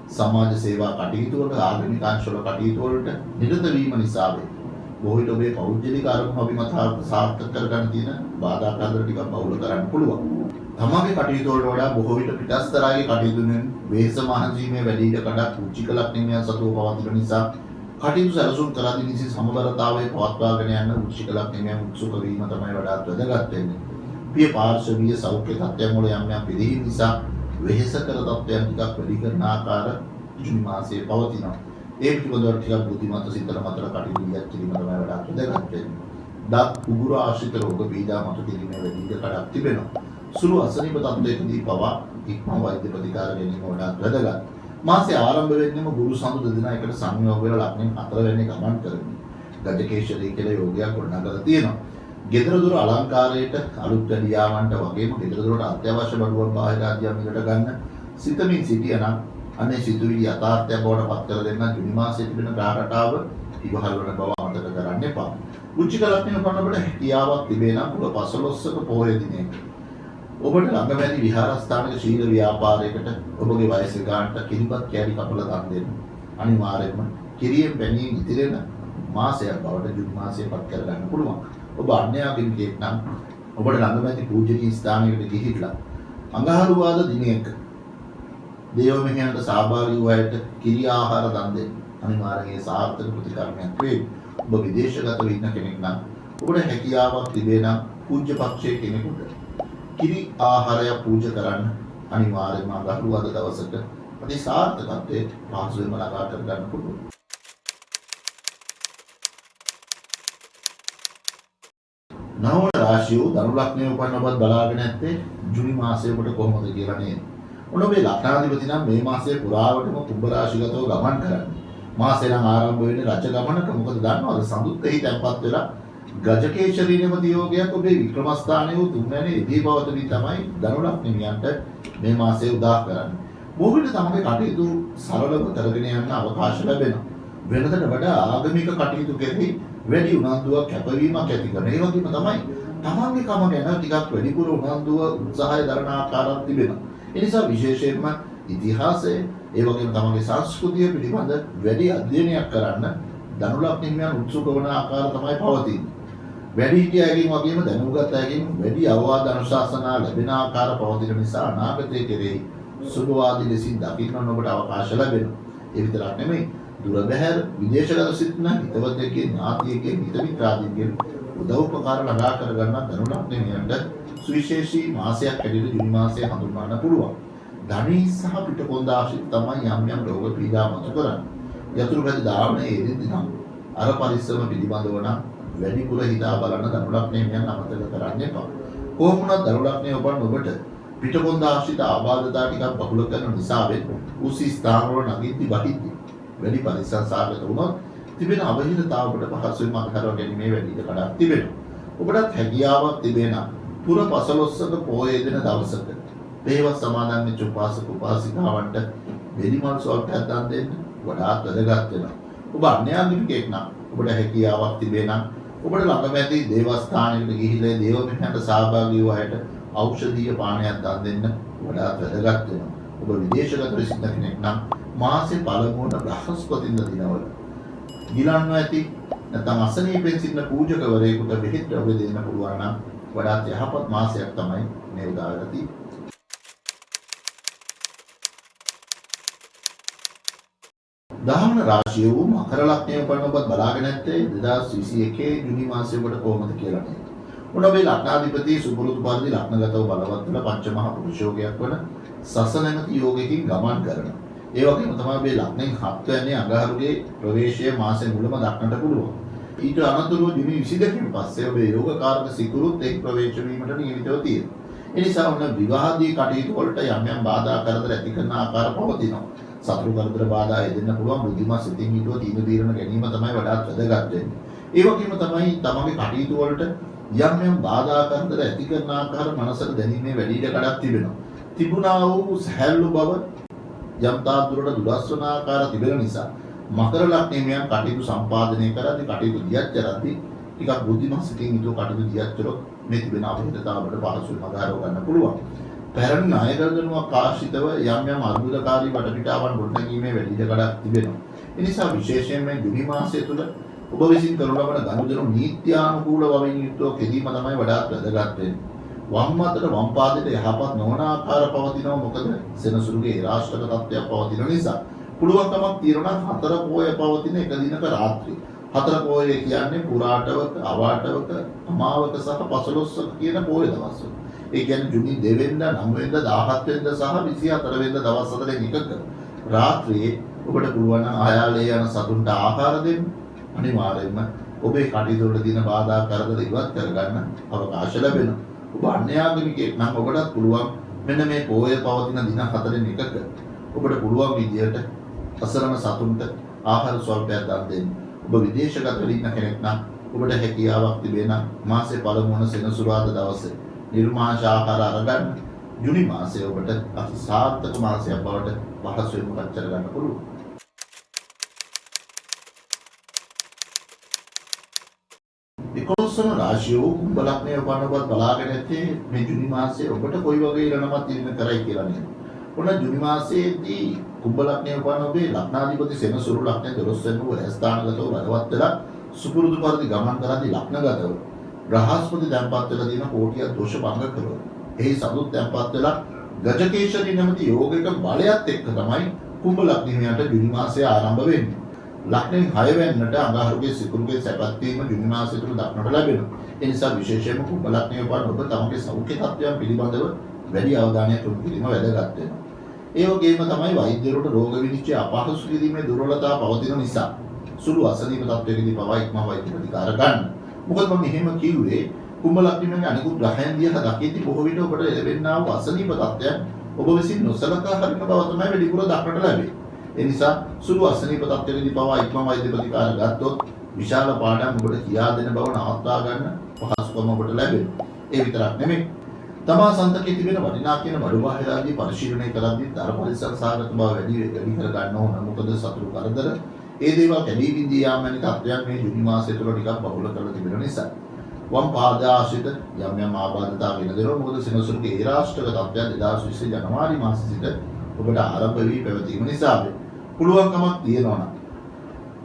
සමාජ සේවා කටයුතු වල ආගමික අංශවල කටයුතු වලට නිරත වීම නිසා බොහෝ විට ඔබේ පෞද්ගලික අරමුණු අභිමතාර්ථ සාර්ථක කරගන්න තියෙන බාධා කරදර ටිකක් බහුල කරන්න පුළුවන්. තමගේ කටයුතු වලට වඩා බොහෝ විට පිටස්තරාගේ කටයුතුෙන් වෙහෙස මහන්සියීමේ වැඩි ඉඩකඩක් උච්චික ලග්නයෙන් සතුව පවතින නිසා කටයුතු සැලසුම් කරදී නිසි සමබරතාවයේ පවත්වාගෙන යන උච්චික ලග්නයෙන් උත්සුක වීම තමයි වඩාත් වැදගත් වෙන්නේ. පිය පාර්ශවීය සෞඛ්‍ය තත්ත්වයන් වල යම් පිළිහිම් නිසා වෙහෙස කර තත්ත්වයන් ටිකක් වැඩි කරන ආකාර ජුනි මාසයේ පවතිනවා. ඒ පිළිබඳව ටිකක් බුද්ධිමත් සිතන මතර කටයුතු ඉදිරියට කිරීම තමයි වඩාත් වැදගත් වෙන්නේ. දත් උගුර ආශ්‍රිත රෝග පීඩා මතු කිරීමේ වැඩි ඉඩකඩක් තිබෙනවා. සුළු අසනීප තත්ත්වයකදී පවා ඉක්ම වෛද්‍ය ප්‍රතිකාර ගැනීම වඩාත් වැදගත්. මාසයේ ආරම්භ වෙන්නේම ගුරු සඳු දෙදෙනා එකට සංයෝග වෙලා ලග්නෙන් 4 වෙනි ගමන් කරමින් ගජකේශරී කියලා යෝගයක් ගොඩනගලා තියෙනවා. ගෙදර දොර අලංකාරයට අලුත් වැඩියාවන්ට වගේම ගෙදර දොරට අත්‍යවශ්‍ය බඩුවක් බාහිර ආදියම් එකට ගන්න සිතමින් සිටියනම් අනේ සිතුවිලි යථාර්ථය බවට පත් කර දෙන්න ජුනි මාසයේ තිබෙන ග්‍රහ රටාව ඉවහල් වන බව අමතක කරන්න එපා. උච්චික ලග්නය කරනකොට හැකියාවක් තිබේ නම් පුර 15ක පොහොය දිනයක ඔබට ළඟමැති විහාරස්ථානක ශීල ව්‍යාපාරයකට ඔබගේ වයසේ ගානට කිරිපත් කැරි කපලා දන් දෙන්න. අනිවාර්යයෙන්ම කිරියෙන් බැනීම ඉතිරෙන මාසයක් බවට ජුනි මාසයේ පත් කර ගන්න පුළුවන්. ඔබ අන්‍යාගමිකයෙක් නම් ඔබට ළඟමැති පූජනීය ස්ථානයකට ගිහිල්ලා අඟහරුවාද දිනයක දේව මෙහෙයන්ට සහභාගී වූ අයට කිරි ආහාර දන් දෙන්න. අනිවාර්යයෙන් සාර්ථක ප්‍රතිකර්මයක් වේ. ඔබ විදේශගත වෙන්න කෙනෙක් නම් ඔබට හැකියාවක් තිබේ නම් පූජ්‍ය පක්ෂයේ කෙනෙකුට කිරි ආහාරය පූජ කරන්න අනිවාර්යයෙන්ම අඟහරුවාද දවසක අති සාර්ථකත්වයේ පහසුවෙන්ම ළඟා කර ගන්න පුළුවන්. නවන රාශිය ධනු ලග්නයේ උපන්න ඔබත් බලාගෙන ඇත්තේ ජූනි මාසයේ ඔබට කොහොමද කියලා නේද? ඔන්න ඔබේ ලග්නාධිපති නම් මේ මාසයේ පුරාවටම කුම්භ රාශිගතව ගමන් කරන්නේ. මාසය නම් ආරම්භ වෙන්නේ රජ ගමනක. මොකද දන්නවද සඳුත් එහි තැන්පත් වෙලා ගජකේශරී නෙමෙති යෝගයක් ඔබේ වික්‍රමස්ථානයේ තුන්වැනි ඉදී පවතුනි තමයි ධනු ලග්නියන්ට මේ මාසයේ උදා කරන්නේ. බොහෝ විට තමගේ කටයුතු සරලව කරගෙන යන්න අවකාශ ලැබෙනවා. වෙනදට වඩා ආගමික කටයුතු කෙරෙහි වැඩි උනන්දුවක් කැපවීමක් ඇති කරන. ඒ වගේම තමයි තමන්ගේ කම ගැන ටිකක් වැඩිපුර උනන්දුව උත්සාහය දරන ආකාරයක් තිබෙනවා. ඒ නිසා විශේෂයෙන්ම ඉතිහාසය ඒ වගේම තමන්ගේ සංස්කෘතිය පිළිබඳ වැඩි අධ්‍යයනයක් කරන්න ධනු ලග්නියන් උත්සුක වන ආකාර තමයි පවතින්නේ. වැඩි හිටියයකින් වගේම දැනුගත් අයකින් වැඩි අවවාද අනුශාසනා ලැබෙන ආකාර පවතින නිසා අනාගතයේ කෙරෙහි සුබවාදී ලෙසින් දකින්න ඔබට අවකාශ ලැබෙනවා. ඒ විතරක් නෙමෙයි දුර බැහැර විදේශගත සිටින හිතවතෙක්ගේ ඥාතියෙක්ගේ හිත මිත්‍රාදීන්ගෙන් උදව් උපකාර ළඟා කරගන්න ධනු ලග්නයන්ට සුවිශේෂී මාසයක් ඇතුළත ජූනි මාසය හඳුන්වන්න පුළුවන්. ධනී සහ පිටකොන්ද ආශ්‍රිත තමයි යම් යම් රෝග පීඩා මතු කරන්නේ. යතුරු බැඳ ධාවනයේ යෙදෙද්දී නම් අර පරිස්සම පිළිබඳව නම් වැඩිපුර හිතා බලන්න ධනු ලග්නයන් අමතක කරන්න එපා. කොහොම වුණත් ධනු ලග්නය ඔබන් ඔබට පිටකොන්ද ආශ්‍රිත ආබාධතා ටිකක් බහුල කරන නිසා උසි ස්ථානවල නගිද්දි බහිද්දි වැඩි පරිස්සම් සාගත වුණොත් තිබෙන අවහිරතාවකට පහසුවෙන් අත්හැර ගැනීමේ වැඩි ඉඩකඩක් තිබෙනවා. ඔබටත් හැකියාවක් තිබෙන පුර පසළොස්වක පෝය දෙන දවසක දේව සමාදන් වෙච්ච උපාසක උපාසිකාවන්ට බෙලිමල් සොල්ටයක් දන් දෙන්න වඩාත් වැදගත් වෙනවා. ඔබ අන්‍යාගමිකයෙක් නම් ඔබට හැකියාවක් තිබේ නම් ඔබට ළඟම ඇති දේවස්ථානයකට ගිහිල්ලා දේව මිහින්ට සහභාගී වූ අයට ඖෂධීය පානයක් දන් දෙන්න වඩාත් වැදගත් වෙනවා. ඔබ විදේශගත සිටින කෙනෙක් නම් මාසේ පළමුවන බ්‍රහස්පතින්දා දිනවල ගිලන්ව ඇති නැත්නම් අසනීපෙන් සිටින පූජකවරයෙකුට බෙහෙත් ද්‍රව්‍ය දෙන්න පුළුවන් නම් වඩාත් යහපත් මාසයක් තමයි මේ උදාවලා තියෙන්නේ. දහවන රාශිය වූ මකර ලග්නයේ උපන්න ඔබත් බලාගෙන ඇත්තේ 2021 ජූනි මාසයේ ඔබට කොහොමද කියලා නේද? ඔන්න ඔබේ ලග්නාධිපති සුපුරුදු පරිදි ලග්නගතව බලවත් වෙන පංචමහ පුරුෂ යෝගයක් වන සසනමති යෝගයකින් ගමන් කරනවා. ඒ වගේම තමයි ඔබේ ලග්නෙන් 7 වෙනි අඟහරුගේ ප්‍රවේශය මාසෙ මුලම දක්නට පුළුවන්. ඊට අනතුරුව ජූනි 22කින් පස්සේ ඔබේ යෝගකාරක සිකුරුත් එක් ප්‍රවේශ වීමට නියමිතව තියෙනවා. ඒ නිසා ඔන්න විවාහදී කටයුතු වලට යම් යම් බාධා කරදර ඇති කරන ආකාර පවතිනවා. සතුරු කරදර බාධා එදෙන්න පුළුවන්. බුද්ධිමත් සිතින් හිතුව තීන දීරණ ගැනීම තමයි වඩාත් වැදගත් වෙන්නේ. ඒ වගේම තමයි තමගේ කටයුතු වලට යම් යම් බාධා කරදර ඇති කරන ආකාර මනසට දැනීමේ වැඩි ඉඩකඩක් තිබෙනවා. තිබුණා වූ සහැල්ලු බව යම් තාක් දුරට දුරස් වන ආකාර තිබෙන නිසා මකර ලග්නයෙන් කටයුතු සම්පාදනය කරද්දී කටයුතු දියත් කරද්දී ටිකක් බුද්ධිමත් සිතින් හිතුව කටයුතු දියත් කරොත් මේ තිබෙන අපහිරතාවකට පහසුවෙන් අදාරව ගන්න පුළුවන්. පැරණි ණය ගනුවක් ආශ්‍රිතව යම් යම් අර්බුදකාරී වටපිටාවන් ගොඩනැගීමේ වැඩි ඉඩකඩක් තිබෙනවා. ඒ නිසා විශේෂයෙන්ම ජූනි මාසය තුළ ඔබ විසින් කරන ලබන ගනුදෙනු නීත්‍යානුකූල වශයෙන් යුක්තව කෙරීම තමයි වඩාත් වැදගත් වෙන්නේ. වම් අතට වම් පාදයට යහපත් නොවන ආකාර පවතිනවා. මොකද සෙනසුරුගේ රාෂ්ටක තත්ත්වයක් පවතින නිසා පුළුවන්කමක් තියෙනවා නම් 4 පෝය පවතින එක දිනක රාත්‍රී 4 පෝය කියන්නේ පුරාටවක අවාටවක අමාවක සහ පසළොස්වක කියන පෝය දවස්වල. ඒ කියන්නේ ජූනි 2 වෙනිදා 9 වෙනිදා 17 වෙනිදා සහ 24 වෙනිදා දවස් 4 එකක රාත්‍රියේ ඔබට පුළුවන් නම් ආයාලේ යන සතුන්ට ආහාර දෙන්න. අනිවාර්යයෙන්ම ඔබේ කටයුතු වල තියෙන බාධා කරදර ඉවත් කරගන්න අවකාශ ලැබෙනවා. ඔබ අන්‍යාගමිකයෙක් නම් ඔබටත් පුළුවන් මෙන්න මේ පෝය පවතින දින 4න් එකක ඔබට පුළුවන් විදියට අසරණ සතුන්ට ආහාර ස්වල්පයක් දන් දෙන්න. ඔබ විදේශගත වෙලා ඉන්න කෙනෙක් නම් ඔබට හැකියාවක් තිබේ නම් මාසේ පළමුවන සෙනසුරාදා දවසේ නිර්මාංශ ආහාර අරගන්න. ජූනි මාසය ඔබට අති සාර්ථක මාසයක් බවට පහසුවෙන්ම පත් කරගන්න පුළුවන්. 11 වන රාශිය වූ කුම්භ ලග්නයේ උපන්න ඔබත් බලාගෙන ඇත්තේ මේ ජූනි මාසයේ ඔබට කොයි වගේ ඉරණමක් තිරෙන කරයි කියලා නේද? ඔන්න ජූනි මාසයේදී කුම්භ ලග්නයේ උපන්න ඔබේ ලග්නාධිපති සෙනසුරු ලග්නයේ 12 වෙනි වූ ස්ථානගතව බලවත් වෙලා සුපුරුදු පරිදි ගමන් කරද්දී ලග්නගතව බ්‍රහස්පති දැන්පත් වෙලා තියෙන කෝටිය දෝෂ භංග කරනවා. එහි සමුත් දැන්පත් වෙලා ගජකේශරී නැමැති යෝගයක බලයත් එක්ක තමයි කුම්භ ලග්නයට ජූනි මාසය ආරම්භ වෙන්නේ. ලග්නෙන් 6 වෙනිට අඟහරුගේ සිකුරුගේ සැපත් වීම ජූනි මාසය තුල දක්නට ලැබෙනවා. ඒ නිසා විශේෂයෙන්ම කුම්භ ලග්නයේ උපන් ඔබ තමගේ සෞඛ්‍ය තත්ත්වයන් පිළිබඳව වැඩි අවධානයක් යොමු කිරීම වැදගත් වෙනවා. ඒ වගේම තමයි වෛද්‍යවරුන්ට රෝග විනිශ්චය අපහසු කිරීමේ දුර්වලතාව පවතින නිසා සුළු අසනීප තත්ත්වයකදී පවා ඉක්මවා වෛද්‍ය ප්‍රතිකාර ගන්න. මොකද මම එහෙම කිව්වේ කුම්භ ලග්නයේ අනිකුත් ග්‍රහයන් දිහා දකිද්දී බොහෝ විට ඔබට ලැබෙනා වූ අසනීප තත්ත්වයන් ඔබ විසින් නොසලකා හරින බව තමයි වැඩිපුර දක්නට ලැබෙන්නේ. ඒ නිසා සුළු අසනීප තත්ත්වයකදී පවා ඉක්ම වෛද්‍ය ප්‍රතිකාර ගත්තොත් විශාල පාඩම් ඔබට කියා දෙන බව නවත්වා ගන්න පහසුකම ඔබට ලැබෙනවා. ඒ විතරක් නෙමෙයි. තමා සන්තකයේ තිබෙන වටිනා කියන බඩු බාහිරාදී පරිශීලනය කරද්දී තර පරිසර සාගත බව වැඩි කර ගන්න ඕන. මොකද සතුරු කරදර ඒ දේවල් කැඩී බිඳී යාම වැනි තත්ත්වයන් මේ ජුනි මාසය තුළ ටිකක් බහුල කරලා තිබෙන නිසා. වම් පාද ආශ්‍රිත යම් යම් ආබාධතා වෙන දෙනවා. මොකද සෙනසුරුගේ ඒ රාෂ්ට්‍රක තත්ත්වයන් 2020 ජනවාරි මාසෙ සිට ඔබට ආරම්භ වී පැවතීම නිසා පුළුවන්කමක් තියෙනවා නම්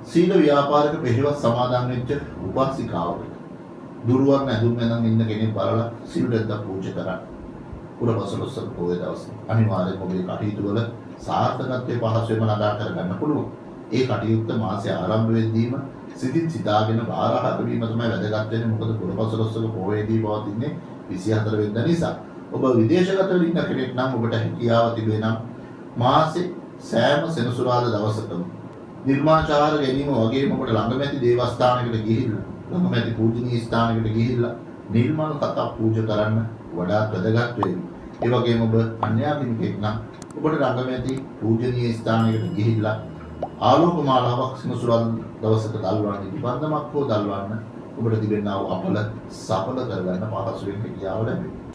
සීල ව්‍යාපාරික පෙරහවත් සමාදන් වෙච්ච උපාසිකාවකට දුර්වර්ණ ඇඳුම් මැදන් ඉන්න කෙනෙක් බලලා සිල් දෙද්දක් පූජා කරන්න. පුරපසළොස්වක පොහොය දවසේ අනිවාර්යයෙන් ඔබේ කටයුතු වල සාර්ථකත්වයේ පහසුවෙන්ම ළඟා කරගන්න පුළුවන්. ඒ කටයුත්ත මාසයේ ආරම්භ වෙද්දීම සිතින් සිතාගෙන බාරහත වීම තමයි වැදගත් වෙන්නේ. මොකද පුරපසළොස්වක පොහොයේදී පවතින්නේ 24 වෙනිදා නිසා. ඔබ විදේශගත වෙ ඉන්න කෙනෙක් නම් ඔබට හැකියාව තිබේ නම් මාසේ සෑම සෙනසුරාදා දවසකම නිර්මාචාර ගැනීම වගේම ඔබට ළඟමැති දේවස්ථානයකට ගිහිල්ලා ළඟමැති පූජනීය ස්ථානයකට ගිහිල්ලා නිර්මල් කතා පූජා කරන්න වඩාත් වැදගත් වෙයි. ඒ වගේම ඔබ අන්‍යාගමිකෙක් නම් ඔබට ළඟමැති පූජනීය ස්ථානයකට ගිහිල්ලා ආලෝක මාලාවක් සෙනසුරාදා දවසක දල්වන්න ඉබන්දමක් හෝ දල්වන්න ඔබට තිබෙනා වූ අපල සඵල කරගන්න පහසුවෙන් හැකියාව ලැබේ.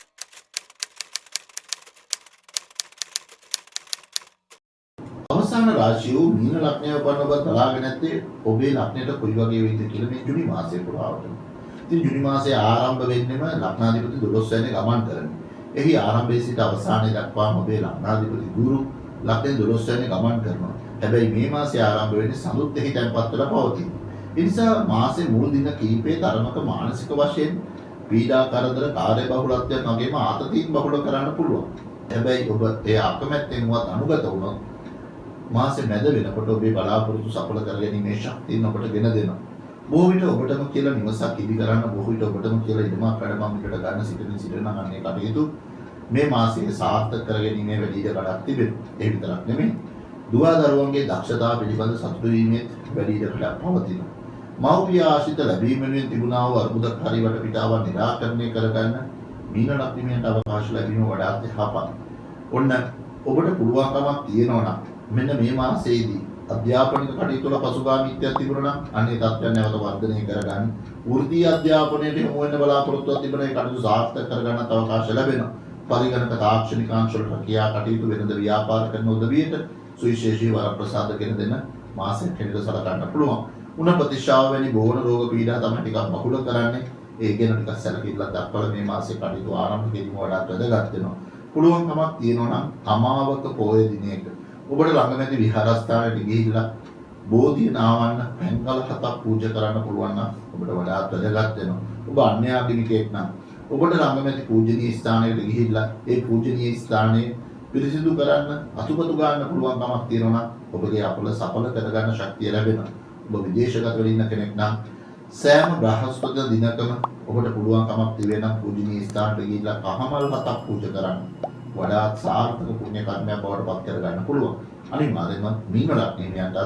අවසාන රාශිය වූ මීන ලග්නය වන ඔබ බලාගෙන නැත්තේ ඔබේ ලග්නයට කොයි වගේ වෙයිද කියලා මේ ජුනි මාසයේ පුරාවට. ඉතින් ජුනි මාසයේ ආරම්භ වෙන්නෙම ලග්නාධිපති 12 වෙනි ගමන් කරන්නේ. එහි ආරම්භයේ සිට අවසානය දක්වාම ඔබේ ලග්නාධිපති ගුරු ලග්නේ 12 වෙනි ගමන් කරනවා. හැබැයි මේ මාසයේ ආරම්භ වෙන්නේ සඳුත් එහි තැන්පත් වෙලා පවතින. ඒ නිසා මාසයේ මුල් දින කිහිපේ තරමක මානසික වශයෙන් පීඩා කරදර කාර්ය බහුලත්වයන් වගේම ආතතියෙන් බහුල කරන්න පුළුවන්. හැබැයි ඔබ ඒ අකමැත්තෙන් වත් අනුගත වුණොත් මාසේ මැද වෙනකොට ඔබේ බලාපොරොත්තු සඵල කරගැනීමේ ශක්තිය ඔබට ගෙන දෙනවා. බොහෝ විට ඔබටම කියලා නිවසක් ඉදි කරන්න බොහෝ විට ඔබටම කියලා ඉදමක් කඩමක් මිලට ගන්න සිටින අනේ කටයුතු මේ මාසයේ සාර්ථක කරගැනීමේ වැඩි ඉඩකඩක් තිබෙනවා. ඒ විතරක් නෙමෙයි. දුවා දරුවන්ගේ දක්ෂතාව පිළිබඳ සතුටු වීමේ වැඩි ඉඩකඩක් පවතිනවා. මව්පිය ආශ්‍රිත ලැබීම වෙනුවෙන් තිබුණා වූ අර්බුදකාරී වටපිටාවන් निराකරණය කරගන්න මීන ලග්නයට අවකාශ ලැබීම වඩාත් යහපත්. ඔන්න ඔබට පුළුවන්කමක් තියෙනවා නම් මෙන්න මේ මාසයේදී අධ්‍යාපනික කටයුතු වල පසුගාමීත්වයක් තිබුණා නම් අන්නේ තත්ත්වයන් නැවත වර්ධනය කරගන්න. වෘත්තීය අධ්‍යාපනයට යොමු වෙන්න බලාපොරොත්තුවක් තිබුණා ඒ කටයුතු සාර්ථක කරගන්නත් අවකාශ ලැබෙනවා. පරිගණක තාක්ෂණික අංශ වල රැකියා කටයුතු වෙනද ව්‍යාපාර කරන උදවියට සුවිශේෂී වරප්‍රසාද ගෙන දෙන මාසයක් හැටියට සලකන්න පුළුවන්. උණ ප්‍රතිශාව වැනි බෝන රෝග පීඩා තමයි ටිකක් බහුල කරන්නේ. ඒ ගැන ටිකක් සැලකිල්ලක් දක්වලා මේ මාසයේ කටයුතු ආරම්භ කිරීම වඩාත් වැදගත් වෙනවා. පුළුවන්කමක් තියෙනවා නම් අමාවක පොහොය දිනයක ඔබට ළඟ නැති විහාරස්ථානයට ගිහිල්ලා බෝධිය නාවන්න පැන්කල 7ක් පූජා කරන්න පුළුවන් නම් ඔබට වඩාත් වැදගත් වෙනවා. ඔබ අන්‍යාගමිකයෙක් නම් ඔබට ළඟ නැති පූජනීය ස්ථානයකට ගිහිල්ලා ඒ පූජනීය ස්ථානයේ පිරිසිදු කරන්න අතුපතු ගන්න පුළුවන්කමක් තියෙනවා නම් ඔබගේ අපල සඵල කරගන්න ශක්තිය ලැබෙනවා. ඔබ විදේශගත වෙලා ඉන්න කෙනෙක් නම් සෑම බ්‍රහස්පති දිනකම ඔබට පුළුවන්කමක් තිබෙනවා පූජනීය ස්ථානට ගිහිල්ලා කහමල් 7ක් පූජා කරන්න. වඩාත් සාර්ථක පුණ්‍ය කර්මයක් බවට පත් කරගන්න පුළුවන්. අනිවාර්යයෙන්ම මීන ලග්නයට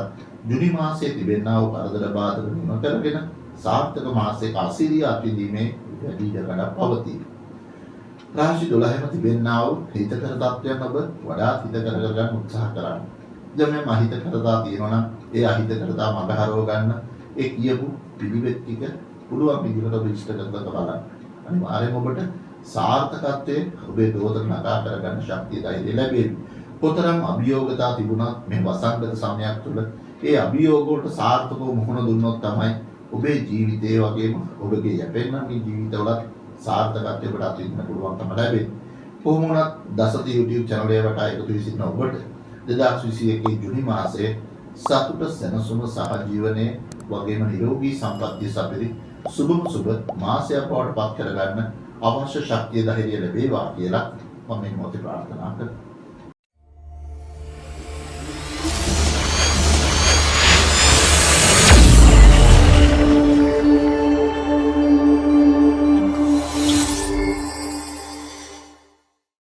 ජුනි මාසයේ තිබෙනා වූ කරදර බාධක නිම කරගෙන සාර්ථක මාසයක අසිරිය අත්විඳීමේ වැඩි ඉඩකඩක් පවතී. රාශි 12ම තිබෙනා වූ හිතකර තත්වයන් ඔබ වඩාත් හිතකර කරගන්න උත්සාහ කරන්න. දැන් මේ අහිතකරතා තියෙනවා නම් ඒ අහිතකරතා මඟහරව ගන්න ඒ කියපු පිළිවෙත් ටික පුළුවන් විදිහට ඔබ ඉෂ්ට කරගන්න බලන්න. අනිවාර්යයෙන්ම ඔබට සාර්ථකත්වයේ ඔබේ දෝතක නගා කරගන්න ශක්තිය ධෛර්යය ලැබෙවි. කොතරම් අභියෝගතා තිබුණත් මේ වසංගත සමයක් තුළ ඒ අභියෝග වලට සාර්ථකව මුහුණ දුන්නොත් තමයි ඔබේ ජීවිතයේ වගේම ඔබගේ යැපෙන්නගේ ජීවිතවලත් සාර්ථකත්වයට ඔබට අත්විඳින්න පුළුවන්කම ලැබෙන්නේ. කොහොම වුණත් දසති YouTube channel එක වටා එකතු වී සිටින ඔබට 2021 ජුනි මාසයේ සතුට සැනසුම සහ ජීවනයේ වගේම නිරෝගී සම්පන්නිය සපිරි සුබම සුබ මාසයක් බවට පත් කරගන්න අවශ්‍ය ශක්තිය ධෛර්යය ලැබේවා කියලා මම මේ මොහොතේ ප්‍රාර්ථනා කරනවා.